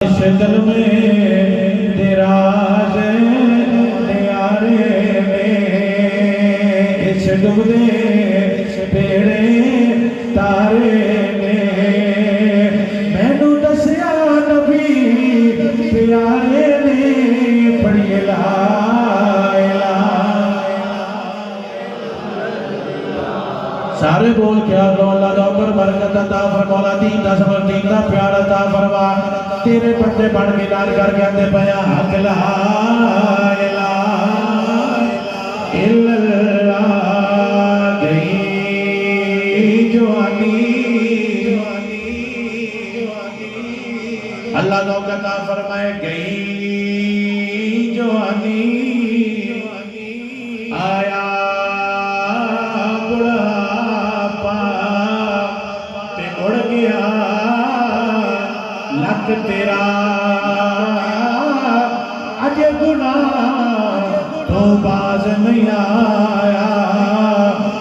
اس دل میں تیرا نیارے میں اس ڈبدے پیڑے تارے میں مینو دسیا نبی پیارے نے پڑھی لا سارے بول کے آگو اللہ دا اوپر برکت عطا فرما مولا دین دا سبر دین دا پیار عطا فرما تیرے بندے بڑھ کے نال کر کے اندے پیا حق لا الہ الا اللہ گئی جوانی اللہ دا اوپر عطا فرمائے گئی جوانی آیا لک تیرا اج گناہ تو باز نہیں آیا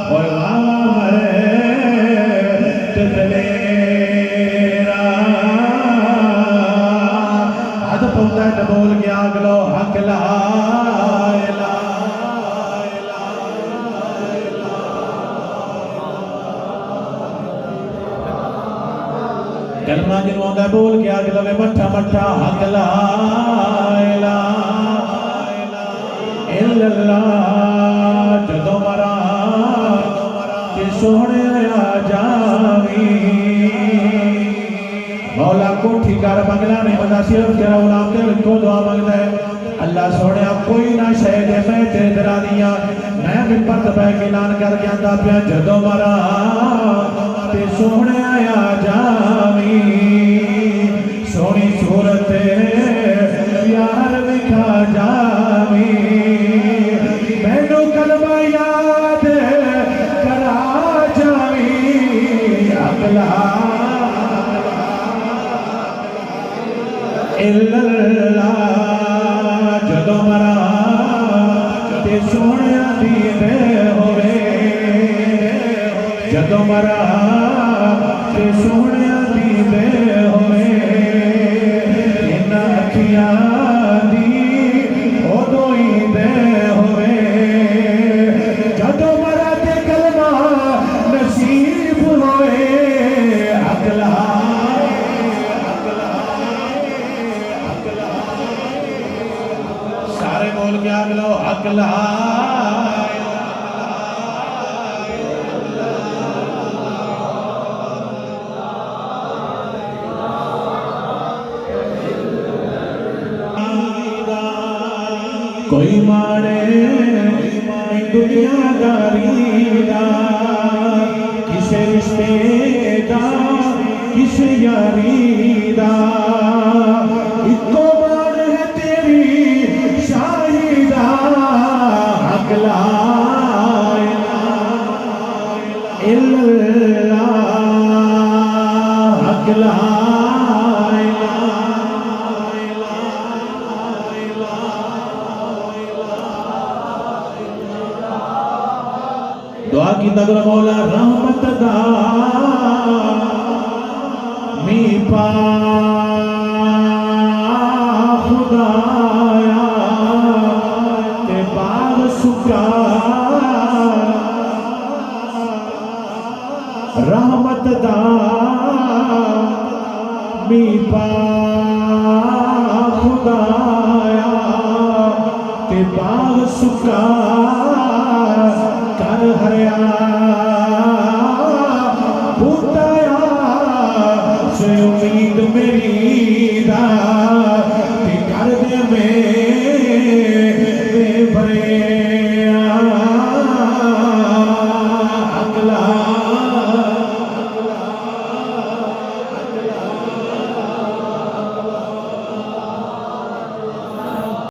اور واہ تدلیرا حد پہنتا ہے بول کے آگلو حق لا کلمہ جنہوں آدھا بول کے آگے لگے مٹھا مٹھا حق لا الہ الا اللہ جدو مرا کہ سونے آیا جاوی مولا کوٹھی کر بنگلہ نہیں بندہ صرف تیرا غلام دل کو دعا مانگتا ہے اللہ سونے اب کوئی نہ شہد ہے میں تیرے درا دیا میں بھی پرد پہ کے نان کر کے اندہ پیا جدو مرا کہ سونے آیا جاوی سونی صورت یار بکھا جاوی مینو کلمہ یاد کرا جاوی اقلا الا اللہ جدو مرا تے سونے دیدے ہوئے جدو مرا تے سونے دیدے ہوئے سارے بول کے آگلو حق لا کوئی مانے دنیا داری دا کسے رشتے دا کسے یاری دا اکو بار ہے تیری شاہی دا حق لا الہ الا اللہ حق لا دعا کی تگر مولا رحمت دا می پا خدایا تے باغ سکا رحمت دا می پا خدایا تے باغ سکا